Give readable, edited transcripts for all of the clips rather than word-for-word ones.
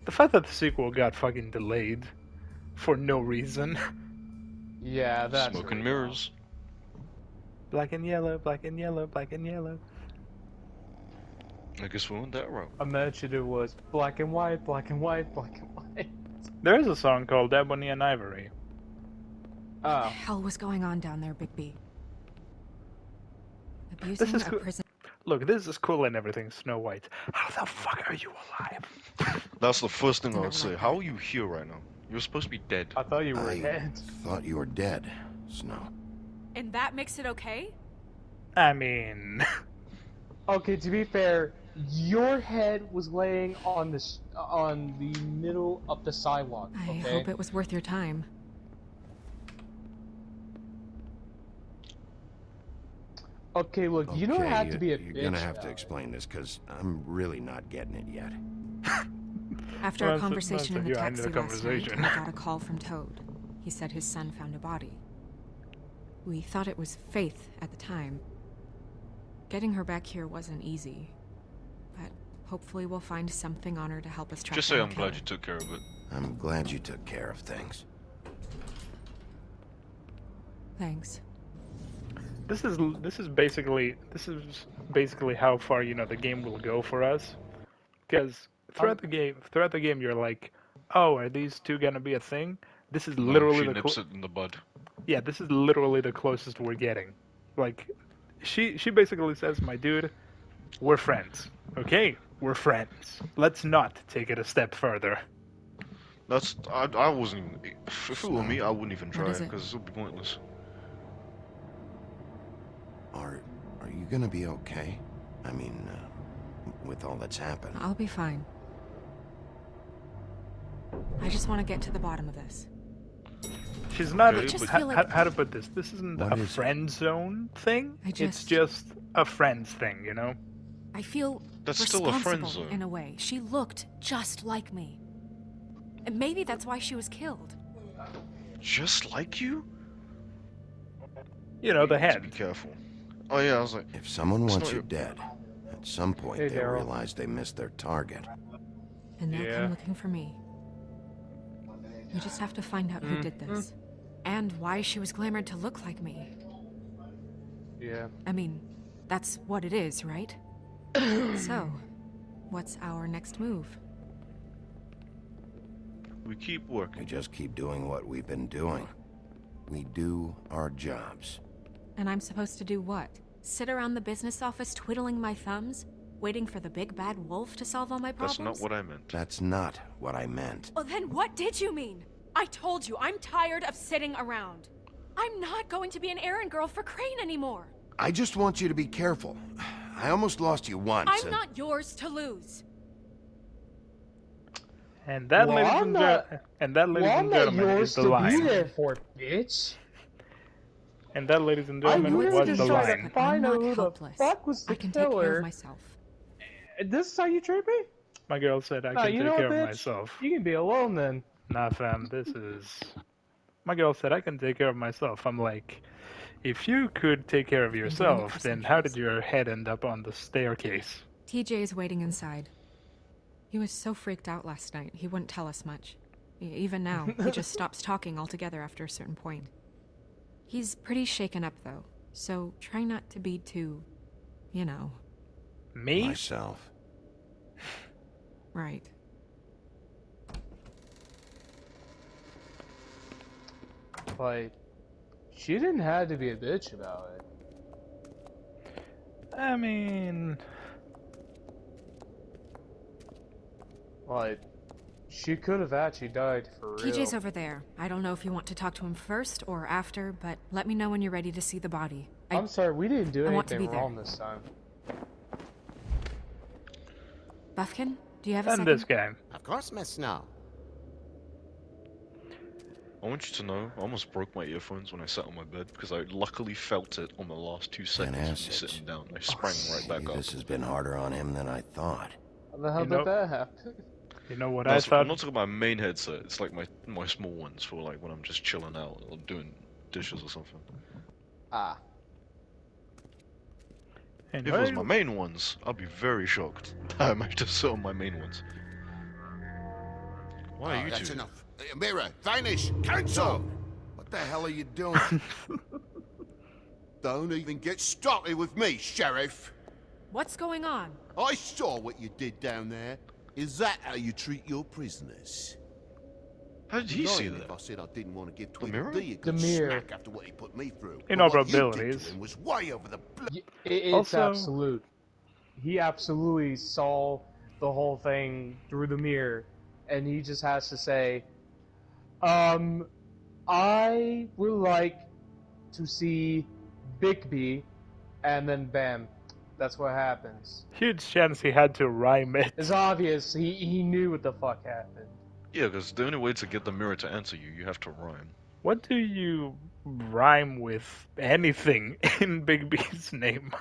The fact that the sequel got fucking delayed for no reason. Yeah, that's Smoke really and mirrors. Black and yellow, black and yellow, black and yellow. I guess we went that route. Imagine it was black and white, black and white, black and white. There is a song called Ebony and Ivory. What the Oh, hell was going on down there, Bigby? This Abusing is a cool. prison. Look, this is cool and everything, Snow White. How the fuck are you alive? That's the first thing I Never would say. like How that. are you here right now? You're supposed to be dead. I thought you were I dead. thought you were dead, Snow. And that makes it okay? I mean, Okay, to be fair, your head was laying on the middle of the sidewalk. I Okay. hope it was worth your time. Okay, look, you don't have to be a You're bitch. gonna have to about it. explain this, because I'm really not getting it yet. After Well, a that's- conversation in that's the a behind the taxi last night, conversation. I got a call from Toad. He said his son found a body. We thought it was Faith at the time. Getting her back here wasn't easy. But hopefully we'll find something on her to help us track Just say down I'm the glad killer. you took care of it. I'm glad you took care of things. Thanks. this is basically how far the game will go for us. Because throughout the game, you're like, oh, are these two gonna be a thing? This is No, literally she the nips it in the bud. yeah, this is literally the closest we're getting. Like, she basically says, my dude, we're friends. Okay, we're friends. Let's not take it a step further. I wasn't even. If it were me, I wouldn't even try is it it? because it would be pointless. Are you gonna be okay? I mean, with all that's happened. I'll be fine. I just want to get to the bottom of this. She's not. Okay, I just but- feel like How to put this? This isn't What a is it? friend zone thing. I It's just- just a friends thing, you know. I feel That's still a friend responsible zone. in a way. She looked just like me. And maybe that's why she was killed. Just like you? You know, the You need to head. Be careful. Oh yeah, I was like, If someone wants not you your- dead, at some point Hey, they'll Daryl. realize they missed their target. And they'll Yeah. come looking for me. We just have to find out who did this. And why she was glamored to look like me. Yeah. I mean, that's what it is, right? So, what's our next move? we keep We working. just keep doing what we've been doing. We do our jobs. And I'm supposed to do what? Sit around the business office twiddling my thumbs? Waiting for the big bad wolf to solve all my That's problems? not what I meant. That's not what I meant. Well, then what did you mean? I told you, I'm tired of sitting around. I'm not going to be an errand girl for Crane anymore. I just want you to be careful. I almost lost you once. I'm and- not yours to lose. And that, Well, ladies I'm and not- ladies Well, I'm and not gentlemen, yours is the to be line. there for, bitch. And that, ladies and I gentlemen, literally was just the tried line. to I'm find not out who the helpless. fuck was the I can take care killer. of myself. This is how you treat me? My girl said I Oh, can you take know care what, of bitch? myself. You can be alone then. Nah, fam, this is. My girl said I can take care of myself. I'm like, if you could take care of doing it yourself, for then how did centuries. your head end up on the staircase? TJ is waiting inside. He was so freaked out last night, he wouldn't tell us much. Even now, he just stops talking altogether after a certain point. He's pretty shaken up, though, so try not to be too, you know, Me? Myself. right. Like, she didn't have to be a bitch about it. I mean, Like, she could have actually died for real. TJ's over there. I don't know if you want to talk to him first or after, but let me know when you're ready to see the body. I'm sorry, we didn't do I want to anything be there. wrong this time. Buffkin, do you have a and second? this guy. Of course, Miss Snow. I want you to know, I almost broke my earphones when I sat on my bed because I luckily felt it on the last 2 seconds of me acids. sitting down. I sprang right back up. This has been harder on him than I thought. How the hell You did know- that happen? You know what No, I I'm thought? not talking about my main headset. It's like my small ones for like when I'm just chilling out or doing dishes or something. Ah. And If it was I- my main ones, I'd be very shocked that I managed to sit on my main ones. Why are you That's two? enough. Mirror, vanish, cancel! What the hell are you doing? Don't even get started with me, Sheriff. What's going on? I saw what you did down there. Is that how you treat your prisoners? How did he see Lying that? if I said I didn't want to give mirror? Tweedledee a good mirror. smack after what he put me through. In But all what you did probabilities. to him was way over the It's Also- absolute. He absolutely saw the whole thing through the mirror, and he just has to say, I would like to see Bigby, and then bam, that's what happens. Huge chance he had to rhyme it. It's obvious, he knew what the fuck happened. Yeah, because the only way to get the mirror to answer you, you have to rhyme. What do you rhyme with anything in Big B's name?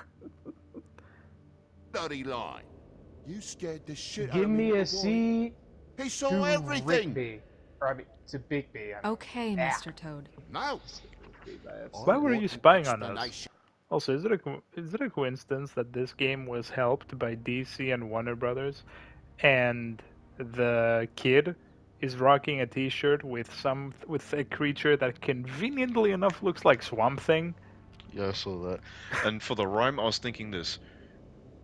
bloody lie. You scared the shit out Give of me. me a little boy. C He saw to everything. Rigby. Or, I mean, to Bigby. Okay, Ah. Mr. Toad. No. Why I were want you an spying on us? explanation. Also, is it a coincidence that this game was helped by DC and Warner Brothers, and the kid is rocking a T-shirt with a creature that conveniently enough looks like Swamp Thing? Yeah, I saw that. And for the rhyme, I was thinking this.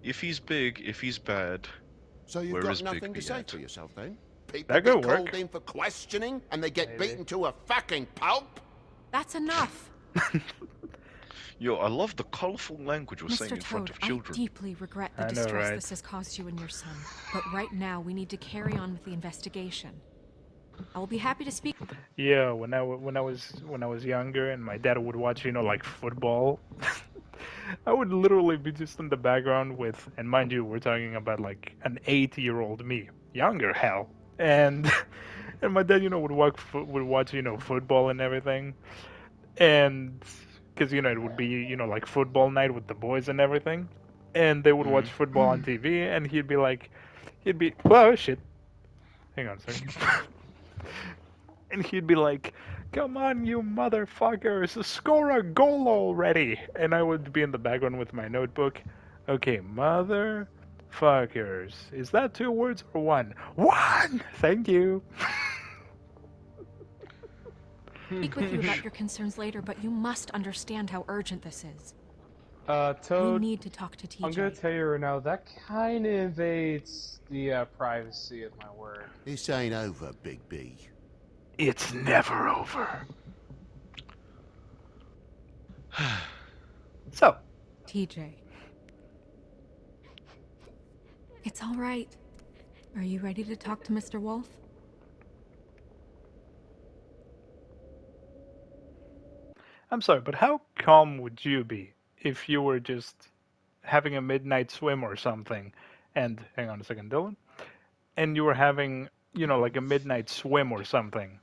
If he's big, if he's bad, So you've Where got is nothing to Bigby say at? for yourself then? People That get could work. called in for questioning and they get Maybe. beaten to a fucking pulp? That's enough. yo, I love the colorful language we're saying Mr. in front Toad, of I children. deeply regret the I know, distress right? this has caused you and your son. But right now, we need to carry on with the investigation. I will be happy to speak. Yeah, when I was younger and my dad would watch, like football, I would literally be just in the background with, and mind you, we're talking about like an 8-year-old me, younger hell, and and my dad, would watch, football and everything, and because it would be, like football night with the boys and everything, and they would watch football on TV, and he'd be, whoa, shit, hang on a second. And he'd be like, "Come on, you motherfuckers, score a goal already!" And I would be in the background with my notebook. Okay, motherfuckers. Is that 2 words or 1? 1! Thank you. Speak with you about your concerns later, but you must understand how urgent this is. We Toad, need to talk to TJ. I'm gonna tell you right now, that kinda invades the privacy of my work. This ain't over, Big B. It's never over. So, TJ. It's all right. Are you ready to talk to Mr. Wolf? I'm sorry, but how calm would you be if you were just having a midnight swim or something? And, hang on a second, Dylan. And you were having, like a midnight swim or something.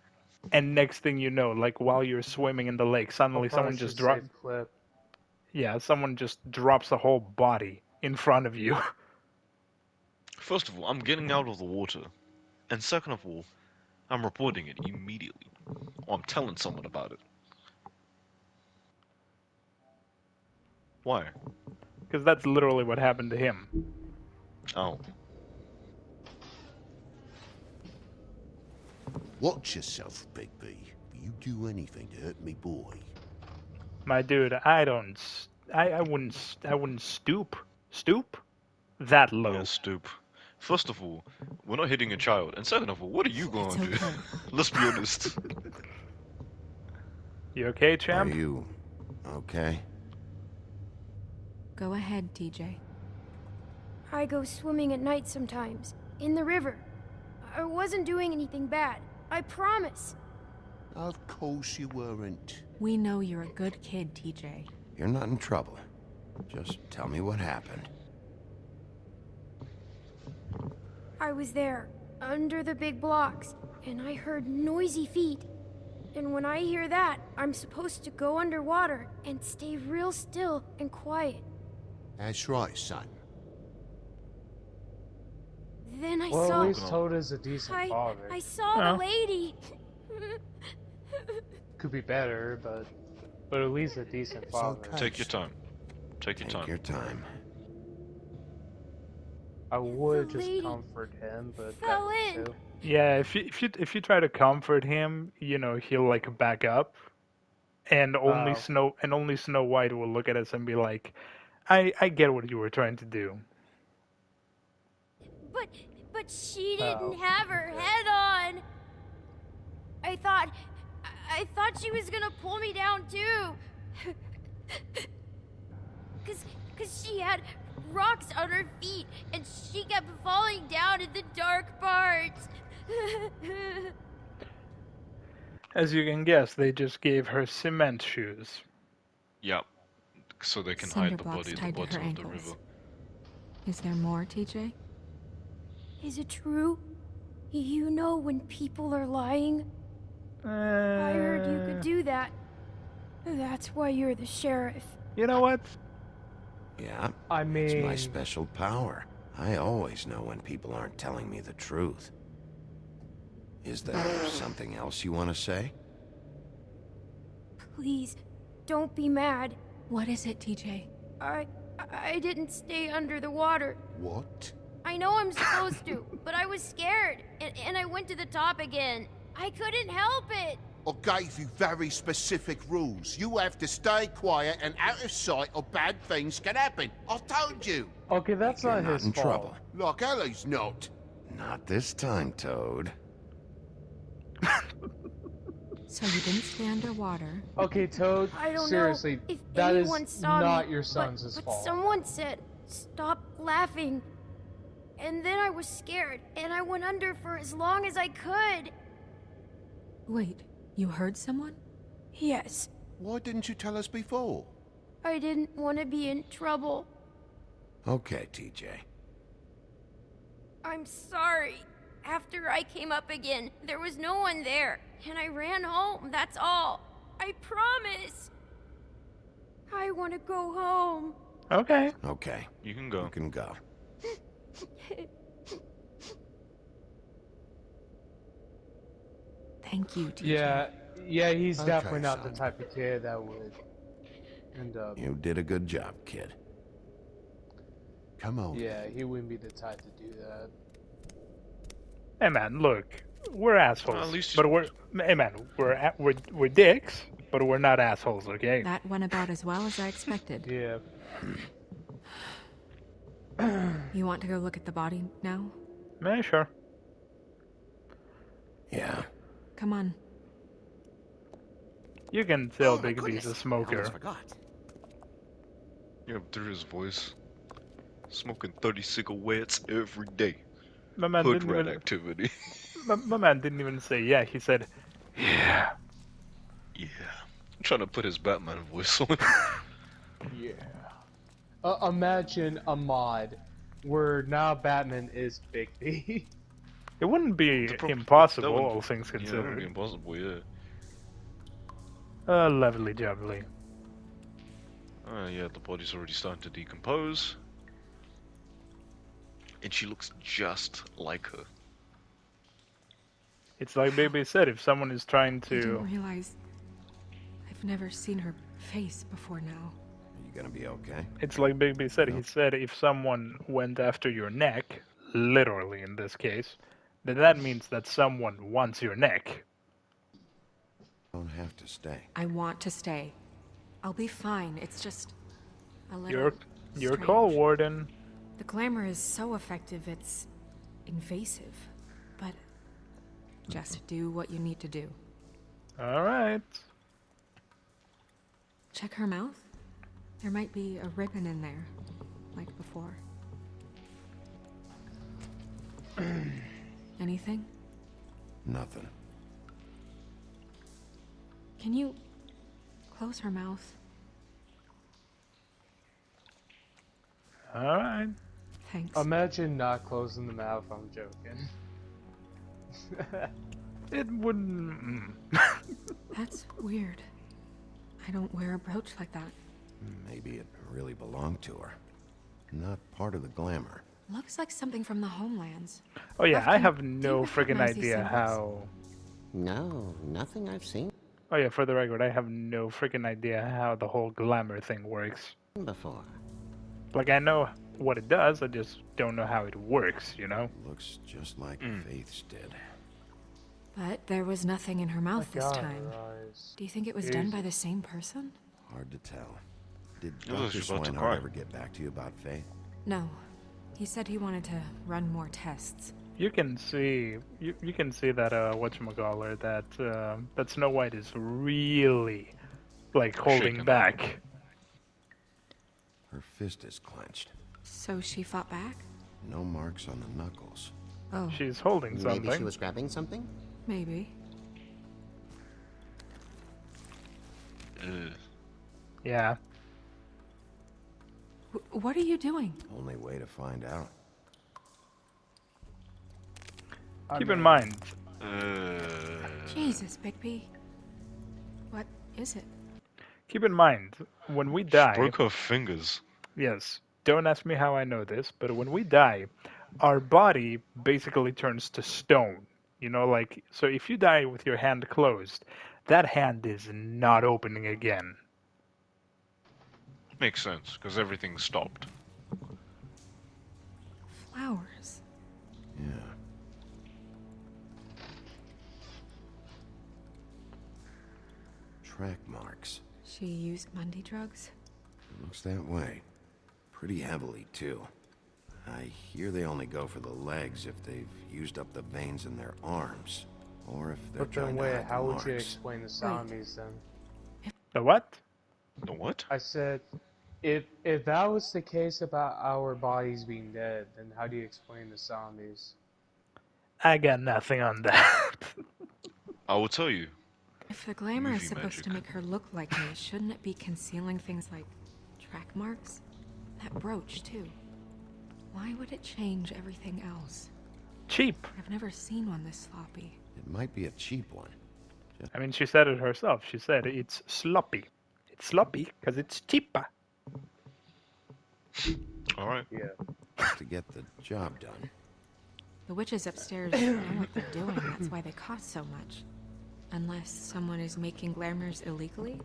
And next thing you know, like while you're swimming in the lake, suddenly someone just drops. Clip. Yeah, someone just drops a whole body in front of you. First of all, I'm getting out of the water. And second of all, I'm reporting it immediately. Or I'm telling someone about it. Why? Because that's literally what happened to him. Oh. Watch yourself, Big B. You do anything to hurt me, boy. My dude, I wouldn't stoop that low. Yeah, stoop. First of all, we're not hitting a child. And second of all, what are you going It's to do? okay. Let's be honest. You okay, Are champ? you okay? Go ahead, TJ. I go swimming at night sometimes, in the river. I wasn't doing anything bad. I promise. Of course you weren't. We know you're a good kid, TJ. You're not in trouble. Just tell me what happened. I was there, under the big blocks, and I heard noisy feet. And when I hear that, I'm supposed to go underwater and stay real still and quiet. That's right, son. Then I Well, saw... at least Toad is a decent father. I saw Huh? the lady. Could be better, but at least a decent father. okay. Take your time. Take your Take time. your time. I would The just lady comfort him, but fell that in. too. Yeah, if you try to comfort him, you know, he'll like back up, and Oh. only Snow White will look at us and be like, I get what you were trying to do. But but she didn't Oh. have her head on. I thought I thought she was gonna pull me down too. Cause she had rocks on her feet and she kept falling down in the dark parts. As you can guess, they just gave her cement shoes. Yep. So they can Cinder hide the blocks body at the tied to her bottom of the ankles. river. Is there more, TJ? Is it true? You know when people are lying? I heard you could do that. That's why you're the sheriff. You know what? Yeah, I it's my mean, special power. I always know when people aren't telling me the truth. Is there something else you want to say? Please, don't be mad. What is it, TJ? I didn't stay under the water. What? I know I'm supposed to, but I was scared, and I went to the top again. I couldn't help it. I gave you very specific rules. You have to stay quiet and out of sight or bad things can happen. I told you. okay, that's You're not not his in fault. trouble. Like Ellie's not. Not this time, Toad. So you didn't stay underwater. Okay, Toad, I don't seriously, know if that is anyone saw not me, your son's but fault. someone said, "Stop laughing." And then I was scared, and I went under for as long as I could. Wait, you heard someone? Yes, Why didn't you tell us before? I didn't want to be in trouble. Okay, TJ. I'm sorry. After I came up again, there was no one there, and I ran home, that's all. I promise. I want to go home. Okay. Okay, You can you go. can go. Thank you, TJ. Yeah, he's Okay, definitely not the son. type of kid that would end up. You did a good job, kid. Come on. Yeah, he wouldn't be the type to do that. Hey man, look, we're assholes, Well, at least but hey man, we're dicks, but we're not assholes, okay? That went about as well as I expected. Yeah. You want to go look at the body now? Yeah, sure. Yeah. Come on. You can tell Oh my Bigby's goodness, a I smoker. almost forgot. Yeah, through his voice. Smoking 30 cigarettes every day. My man Hood didn't rat even. activity. My man didn't even say yeah. He said, yeah. Yeah. I'm trying to put his Batman voice on. Yeah. Imagine a mod where now Batman is Bigby. It wouldn't be The impossible, that would- all things Yeah, that would be considered. impossible, yeah. Lovely jubbly. Yeah, the body's already starting to decompose. And she looks just like her. It's like Bigby said, if someone is trying I didn't to. realize I've never seen her face before now. Are you gonna be okay? It's like Bigby said. He said if someone went after your neck, literally in this case, then that means that someone wants your neck. Don't have to stay. I want to stay. I'll be fine. It's just a little Your call, strange. Warden. The glamour is so effective, it's invasive. But just do what you need to do. All right. Check her mouth. There might be a ribbon in there, like before. Anything? Nothing. Can you close her mouth? All right. Thanks. Imagine not closing the mouth. I'm joking. It wouldn't. That's weird. I don't wear a brooch like that. Maybe it really belonged to her. Not part of the glamour. Looks like something from the homelands. Oh yeah, I Buffkin, have do you no freaking recognize these idea symbols? how. No, nothing I've seen Oh yeah, for the record, I have no freaking idea how the whole glamour thing works. before. Like I know what it does, I just don't know how it works. You know? Looks just like Faith's did. But there was nothing in her mouth this God, time. her eyes. Do you think it was done by the same person? Hard to tell. Did It looks Dr. like she's about to Swinehart cry. ever get back to you about Faith? No. He said he wanted to run more tests. You can see you can see that whatchamacallit, that Snow White is really like holding Shaken. back. Her fist is clenched. So she fought back? No marks on the knuckles. Oh, She's holding something. Maybe she was grabbing something? maybe. Yeah. What are you doing? Only way to find out. Keep in mind, Jesus, Bigby. What is it? keep in mind, when we She die, broke her fingers. yes, don't ask me how I know this, but when we die, our body basically turns to stone. You know, like, so if you die with your hand closed, that hand is not opening again. Makes sense, because everything stopped. Flowers. Yeah. Track marks. She used Mundy drugs? Looks that way. Pretty heavily, too. I hear they only go for the legs if they've used up the veins in their arms. Or if they're But then trying to wait, hide the how would you marks. explain the zombies then? The what? The what? I said, if that was the case about our bodies being dead, then how do you explain the zombies? I got nothing on that. I will tell you. If the glamour is Movie supposed to magic. make her look like me, shouldn't it be concealing things like track marks? That brooch, too. Why would it change everything else? Cheap. I've never seen one this sloppy. It might be a cheap one. I mean, she said it herself. She said it's sloppy. It's sloppy because it's cheaper. Alright. Yeah. Just to get the job done. The witches upstairs know what they're doing. That's why they cost so much. Unless someone is making glamours illegally?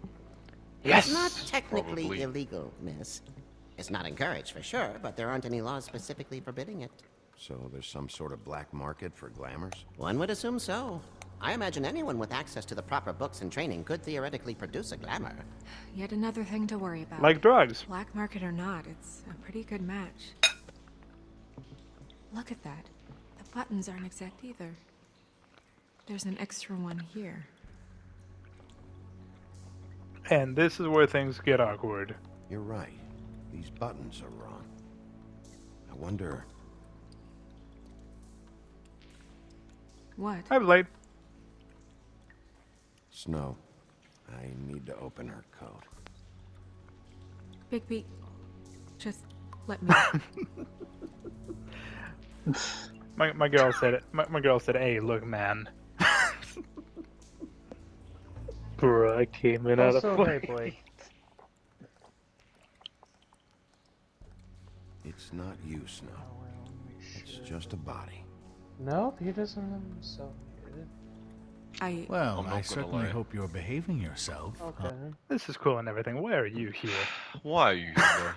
Yes. It's not technically Probably. illegal, miss. It's not encouraged for sure, but there aren't any laws specifically forbidding it. So there's some sort of black market for glamours? One would assume so. I imagine anyone with access to the proper books and training could theoretically produce a glamour. Yet another thing to worry about. Like drugs. Black market or not, it's a pretty good match. Look at that. The buttons aren't exact either. There's an extra one here. And this is where things get awkward. You're right. These buttons are wrong. I wonder... What? I'm late. Snow, I need to open her coat. Bigby, just let me. My girl said it. My girl said, "Hey, look, man." Bruh, I came in out Also, of hey, fucking... Blake. It's not you, Snow. It's just a body. Nope, he doesn't have himself muted. Well, I'm not I gonna certainly lie. hope you're behaving yourself. Okay. This is cool and everything. Why are you here? Why are you here, bro?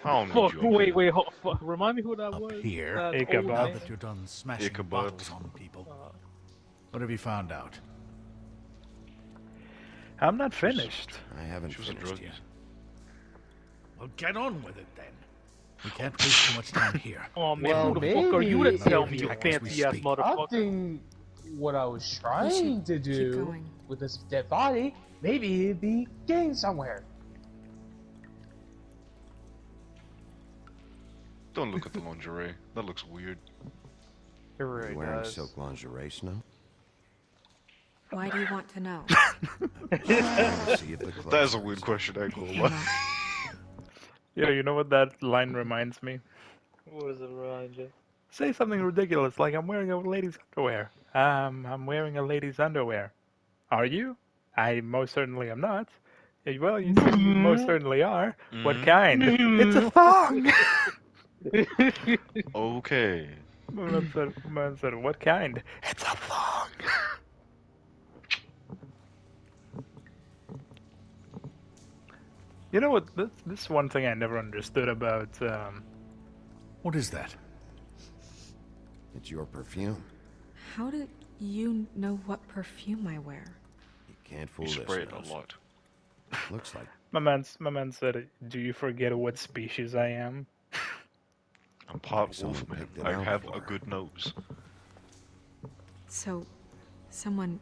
I don't need Fuck, you up here. wait, fuck, remind me who that Up was? here? That Ichabod. old Now man? that you're done smashing Ichabod. bottles on people, what have you found out? I'm not finished. I haven't She was a finished druggie. yet. Well, get on with it then. We can't waste too much time here. Oh man, Well, who the fuck are you to maybe tell if me, you you want to fancy ass speak. motherfucker? Opting what I was should trying to keep do going. with this dead body, maybe he'd be getting somewhere. Don't look at the lingerie. That looks weird. It really You wearing does. silk lingerie, Snow? Why do you want to know? Trying to see if the clothes That is a are weird inside. question, I ain't gonna Hang lie. on. Yeah, you know what that line reminds me? What is it, Ryan? Say something ridiculous like I'm wearing a lady's underwear. I'm wearing a lady's underwear. Are you? I most certainly am not. Well, you most certainly are. What Mhm. kind? It's a thong! Okay. Man said, what kind? It's a thong! You know what? This is one thing I never understood about. What is that? It's your perfume. How did You know what perfume I wear. You can't fool You this spray it nose. a lot. Looks like My man said, "Do you forget what species I am?" I'm part someone wolf, man. picked it I out have for a her. good nose. So, someone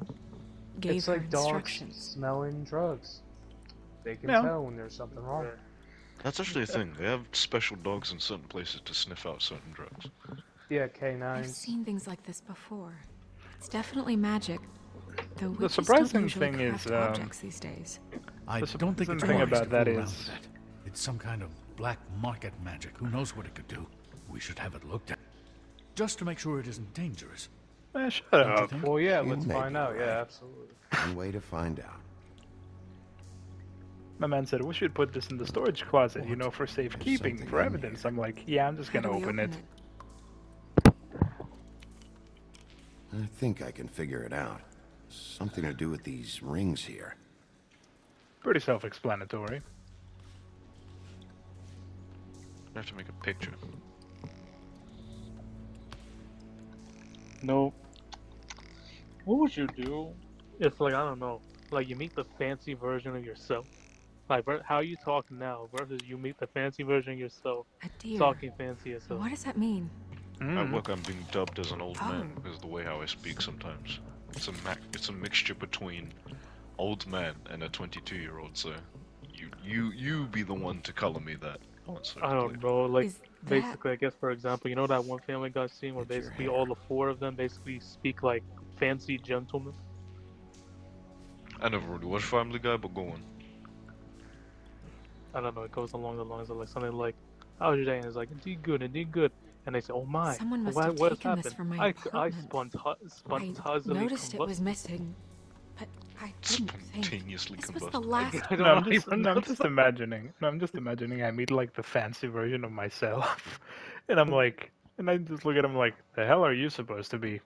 gave It's her like dogs instructions. smelling drugs. They can Yeah. tell when there's something wrong. That's actually a thing. They have special dogs in certain places to sniff out certain drugs. Yeah, I've canines. seen things like this before. It's definitely magic, though The witches surprising don't usually thing is, craft objects these days. I The don't think it's thing wise about to that fool around is- with it. It's some kind of black market magic. Who knows what it could do? We should have it looked at. Just to make sure it isn't dangerous. Shut Don't you up. think? Well, yeah, You let's may find be out. right. Yeah, absolutely. one way to find out. My man said, "We should put this in the storage closet, you What? know, for safekeeping, something for in evidence." here. I'm like, "Yeah, I'm just How gonna do we open it." I think I can figure it out. Something to do with these rings here. Pretty self-explanatory. I have to make a picture. No. What would you do if, like, I don't know, like you meet the fancy version of yourself? Like, how you talk now versus you meet the fancy version of yourself A deer. talking fancy as What does that mean? At work, I'm being dubbed as an old man Oh. because of the way how I speak sometimes. It's a mixture between old man and a 22-year-old. So, you be the one to color me that. I don't know, like, Is that- basically, I guess, for example, you know that one Family Guy scene where It's your basically hair. all the four of them basically speak like fancy gentlemen? I never really watched Family Guy, but go on. I don't know, it goes along the lines of like something like, "How's your day?" And it's like, indeed good," and they say, "Oh my, Someone must what, have what has taken this happened?" from my I apartment. spontaneously I noticed it was combusted." missing, but I didn't think. Spontaneously This was the combusted. last. I don't No, I'm know, just, even no, I'm know. just imagining. No, I'm just imagining. I meet like the fancy version of myself, and I'm like, and I just look at him like, "The hell are you supposed to be?"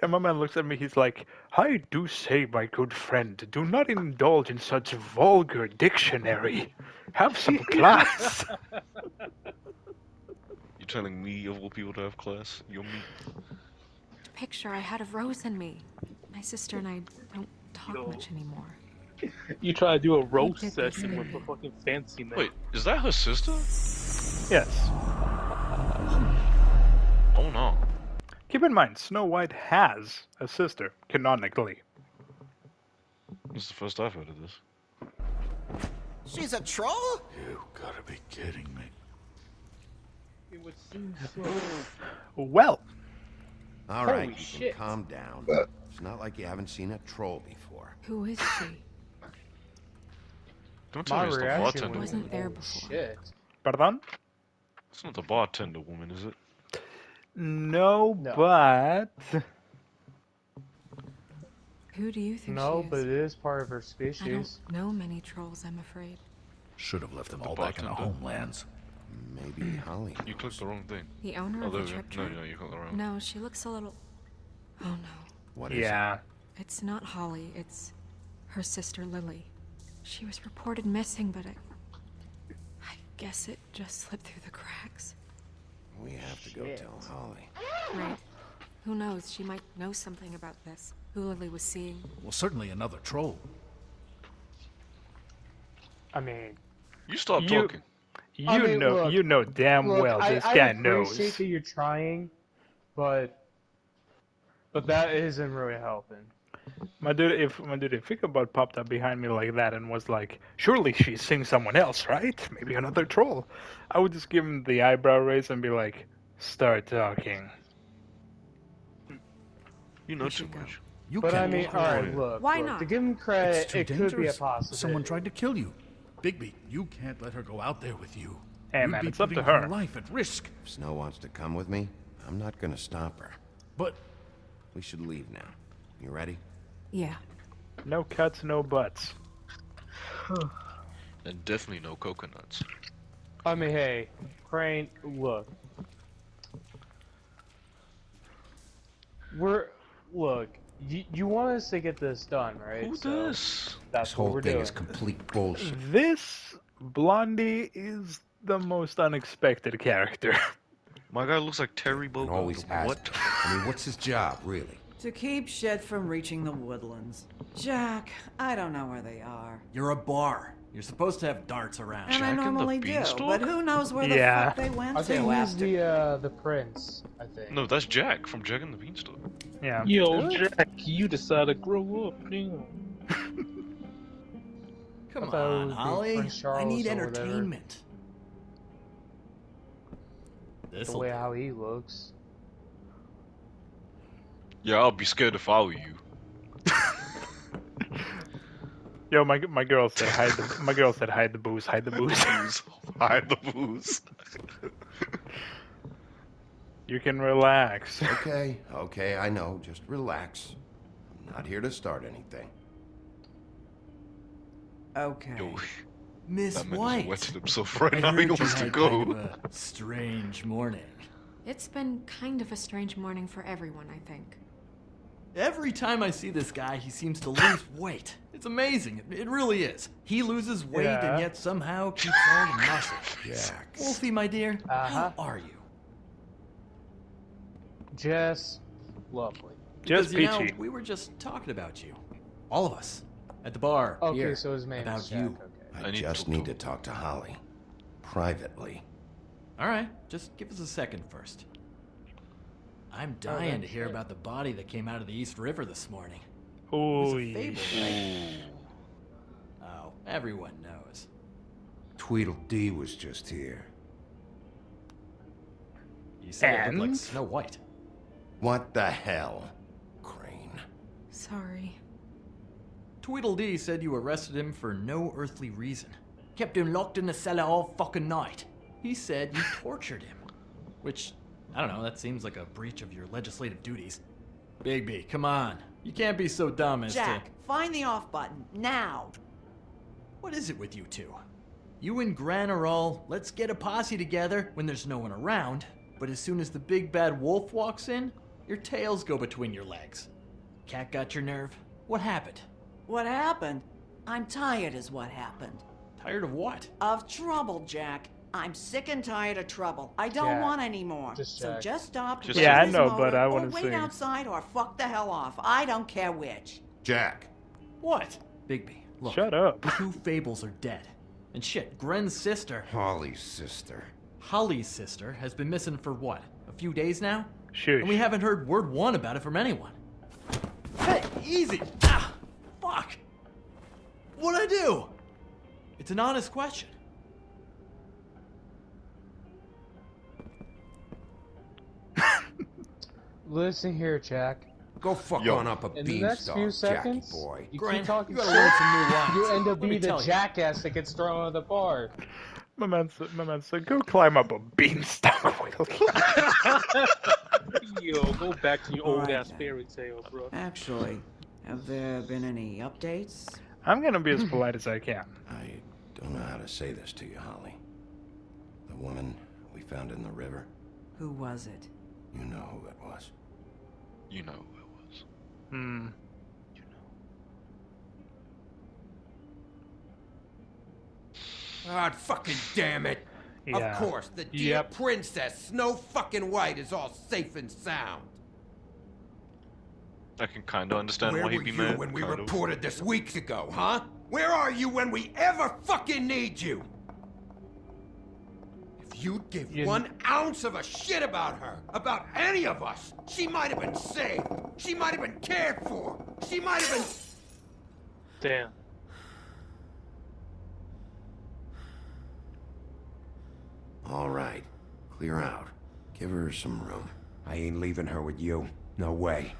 And my man looks at me. He's like, "I do say, my good friend, do not indulge in such vulgar dictionary. Have some class." You're telling me of all people to have class? You're me. Picture I had of Rose and me. My sister and I don't talk Yo. much anymore. You try to do a roast did session this with the anyway. fucking fancy man. Wait, is that her sister? Yes. Oh no. Keep in mind, Snow White has a sister canonically. This is the first I've heard of this. She's a troll? You gotta be kidding me. It would seem so. Well, All right, Holy you shit. can calm down. It's not like you haven't seen a troll before. Who is she? Don't tell My me it's the reaction bartender was, Wasn't there "Oh, before." shit. pardon? It's not the bartender woman, is it? No, No. but Who do you think No, she but is? it is part of her I species. don't know many trolls, I'm afraid. Should have left them The all back in the bartender. homelands. Maybe Holly You clicked the wrong thing. The owner Oh, of there the we go. trip No, trap? no, you clicked the wrong. No, she looks a little. Oh no. What is it? yeah. It's not Holly, it's her sister Lily. She was reported missing, but I guess it just slipped through the cracks. We have to go Shit. tell Holly. Right. Who knows? She might know something about this. Who Lily was seeing. Well, certainly another troll. I mean, You stop You- talking. You I mean, know, look- you know damn look, well this I guy appreciate knows. that you're trying, but that isn't really helping. My dude, if Ichabod popped up behind me like that and was like, "Surely she's seeing someone else, right? Maybe another troll," I would just give him the eyebrow raise and be like, "Start talking." You know We too should go. much. You But I can't mean, walk alright, away. look. Why look, not? To give him It's credit, too it could be a dangerous. possibility. Someone tried to kill you. Bigby, you can't let her go out there with you. Hey, You'd man, be it's up to putting her. her life at risk. If Snow wants to come with me, I'm not gonna stop her. But We should leave now. You ready? Yeah. No cuts, no butts. And definitely no coconuts. I mean, hey, Crane, look. Look, you want us to get this done, right? Who So does? that's This what whole we're thing doing. is complete bullshit. This Blondie is the most unexpected character. My guy looks like Terry And Bogard. always has What? been. I mean, what's his job, really? To keep shit from reaching the woodlands. Jack, I don't know where they are. You're a bar. You're supposed to have darts around. And I Jack and the normally do, Beanstalk? but who knows where Yeah. the fuck they went I think to he's after. the prince. I think. No, that's Jack from Jack and the Beanstalk. Yeah. Yo, Really? Jack, you decided to grow up, damn. Come I thought it on, would be Holly. Prince I Charles need or whatever. entertainment. The This'll way do. how he looks. Yeah, I'll be scared if I were you. Yo, my girl said hide the my girl said hide the booze, hide the booze. Hide the booze. You can relax. Okay, I know. Just relax. I'm not here to start anything. Okay. Yo, Miss that man White. is wetting himself right I now. He heard you wants to had go. kind of a strange morning. It's been kind of a strange morning for everyone, I think. Every time I see this guy, he seems to lose weight. It's amazing. It really is. He loses weight Yeah. and yet somehow keeps all the muscle. Jack. Wolfie, my dear, Uh-huh. how are you? Just lovely. Just Because, you know, peachy. we were just talking about you. All of us. At the bar. Okay, here, so his name about is Jack. you. Okay. I just need to talk to Holly. Privately. Alright, just give us a second first. I'm dying to hear shit. about the body that came out of the East River this morning. It Ooh. was a fable, right? Oh, everyone knows. Tweedledee was just here. You said it looked like And? Snow White. What the hell? Crane. Sorry. Tweedledee said you arrested him for no earthly reason. Kept him locked in the cellar all fucking night. He said you tortured him. Which, I don't know, that seems like a breach of your legislative duties. Bigby, come on. You can't be so dumb as Jack, to... find the off button, now! What is it with you two? You and Gran are all, let's get a posse together when there's no one around, but as soon as the big bad wolf walks in, your tails go between your legs. Cat got your nerve? What happened? What happened? I'm tired is what happened. Tired of what? Of trouble, Jack. I'm sick and tired of trouble. I don't Jack. want any more. Just so Jack. just stop. Just raise Yeah, I this know, motor, but I or wouldn't wait say- outside or fuck the hell off. I don't care which. Jack. What? Bigby, look. Shut up. Two fables are dead. And shit, Gren's sister, Holly's sister. Holly's sister, has been missing for what? A few days now? Shush. And we haven't heard word one about it from anyone. Hey, easy! Ah! Fuck! What'd I do? It's an honest question. Listen here, Jack. Go fuck Yo. on up a In the next beanstalk, few Jackie seconds, boy. you Gran, keep talking you shit, gotta learn some new lines. you end up Let me being the tell you. jackass that gets thrown out of the bar. My man said, go climb up a beanstalk. Yo, go back to your old Alright ass then. fairy tale, bro. Actually, have there been any updates? I'm gonna be as polite as I can. I don't know how to say this to you, Holly. The woman we found in the river, Who was it? you know who it was. You know who it was. Hmm. You know. God fucking damn it! Yeah. Of course, the dear Yep. princess, Snow fucking White, is all safe and sound. I can kind of understand Where why he'd were be you mad. when we kind of. reported this weeks ago, huh? Where are you when we ever fucking need you? If you'd give You- 1 ounce of a shit about her, about any of us, she might have been saved. She might have been cared for. She might have been... Damn. All right. Clear out. Give her some room. I ain't leaving her with you. No way.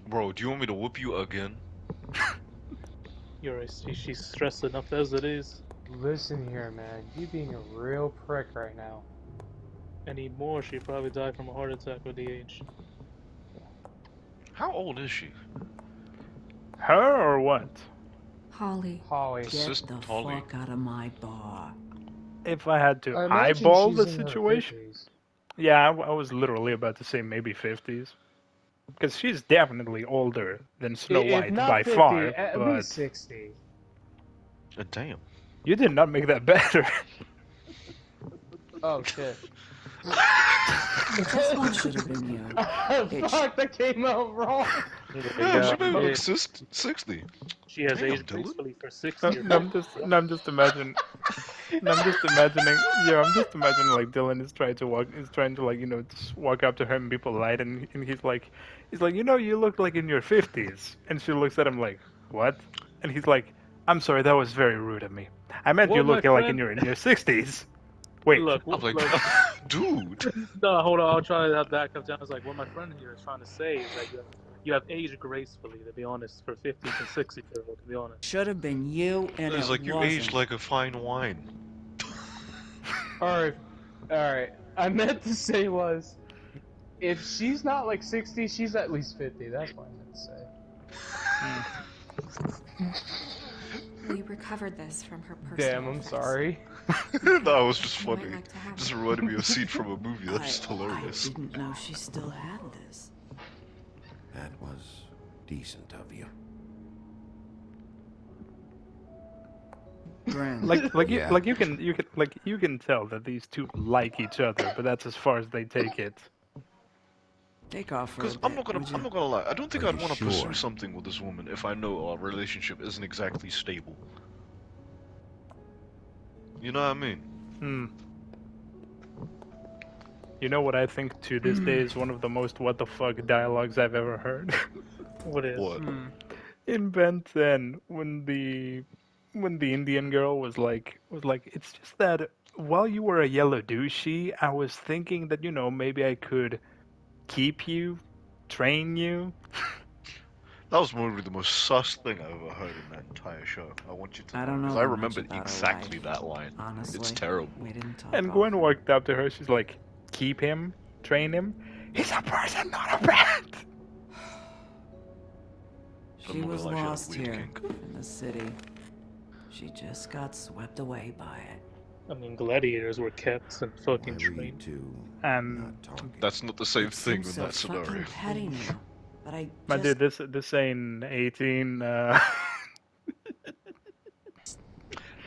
Bro, do you want me to whoop you again? You're right. She's stressed enough as it is. Listen here, man. You being a real prick right now. Any more, she'd probably die from a heart attack with the age. How old is she? Her or what? Holly. Holly. The Get sister, the Holly. fuck out of my bar. If I had to I imagine eyeball she's the in her situation, 50s. yeah, I was literally about to say maybe 50s. Because she's definitely older than Snow If White not by 50, far. at But least 60. Damn. you did not make that better. Oh shit. This one should have been you. Fuck, that came out wrong. Yeah, she Yeah, maybe it- looks 60. She has Damn, aged Dylan. gracefully for 60 No, I'm just imagining. No, I'm just imagining. Yeah, I'm just imagining like Dylan is trying to like just walk up to her and be polite, and he's like, you look like in your 50s, and she looks at him like, what? And he's like, I'm sorry, that was very rude of me. I meant you Well, my look like friend- in your 60s. Wait, Look, I'm like, look, dude. no, hold on. I'll try to have that come down. It's like what my friend here is trying to say is that you have aged gracefully. To be honest, for 50s and 60s-year-old. To be honest. Should have been you, and It's it like you wasn't. aged like a fine wine. Alright, I meant to say was, if she's not like 60, she's at least 50. That's what I meant to say. We recovered this from her personal Damn, I'm effects. sorry. That was just You might funny. like to have Just it. reminded me of a scene from a movie. That's just I hilarious. didn't know she still had this. That was decent of you. Grand. Yeah. you can tell that these two like each other, but that's as far as they take it. Take off for a Because bit, I'm not gonna lie. I don't think Are I'd you want to sure? pursue something with this woman if I know our relationship isn't exactly stable. You know what I mean? Hmm. You know what I think to this day is one of the most what the fuck dialogues I've ever heard? What is? What? In Ben 10, when the Indian girl was like, it's just that while you were a yellow douchey, I was thinking that, maybe I could keep you, train you. That was probably the most sus thing I've ever heard in that entire show. I want you to I don't know because that I much remember about her exactly life, that line. honestly. It's terrible. We didn't talk. And Gwen walked up to her, she's like, keep him, train him. He's a person, not a rat. She Someone was like she had a lost weird here kink. in the city. She just got swept away by it. I mean, gladiators were kept and Why fucking were you trained. two And not talking? That's not the same It thing in seems so that scenario. fucking petty now, but I my just... dude, this ain't 18.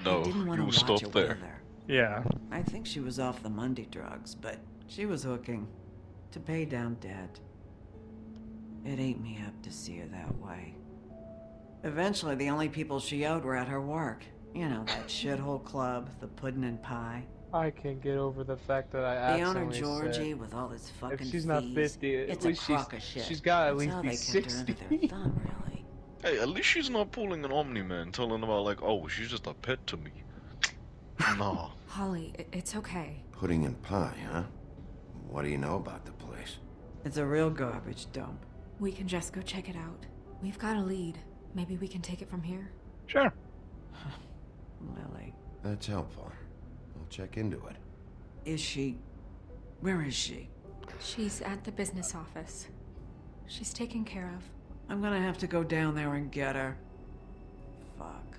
No, didn't want you will to watch stop it there. with her. Yeah. I think she was off the Monday drugs, but she was hooking to pay down debt. It ate me up to see her that way. Eventually, the only people she owed were at her work. You know, that shithole club, the Puddin' and Pie. I can't get over the fact that I The owner, accidentally Georgie, said, with all his fucking if she's not fees, 50, at it's least a crock of shit. she's got at That's least how be they kept her under 60. their thumb, really. Hey, at least she's not pulling an Omni-Man, telling about like, oh, she's just a pet to me. Nah. Holly, it's okay. Pudding and pie, huh? What do you know about the place? It's a real garbage dump. We can just go check it out. We've got a lead. Maybe we can take it from here. Sure. Lily. That's helpful. I'll check into it. Is she... Where is she? She's at the business office. She's taken care of. I'm gonna have to go down there and get her. Fuck.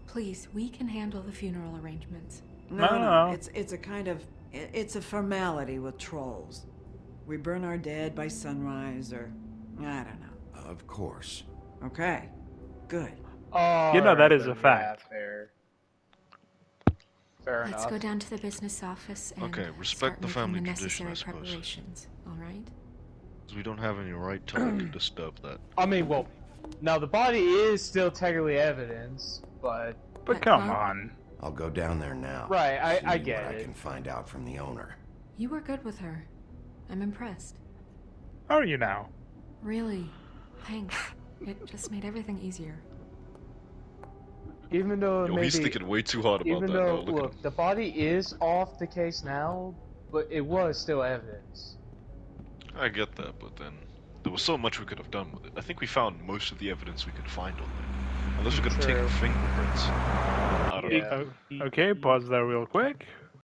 Please, we can handle the funeral arrangements. No. It's a kind of... It's a formality with trolls. We burn our dead by sunrise, or... I don't know. Of course. Okay. Good. Oh, that is a fact. Fair. Fair Let's enough. go down to the business office and Okay, respect start the making family the tradition, necessary I suppose. preparations. All right? 'Cause we don't have any right time to disturb that. I mean, well, now the body is still technically evidence, but... But come on. I'll go down there now. Right, I See get what it. I can find out from the owner. You were good with her. I'm impressed. How are you now? Really. Thanks. It just made everything easier. Even though Yo, maybe... he's thinking way too hard about even that. though, Now. Look at look, him. the body is off the case now, but it was still evidence. I get that, but then there was so much we could have done with it. I think we found most of the evidence we could find on there. Unless we could have taken True. fingerprints. I don't know. Okay, pause there real quick.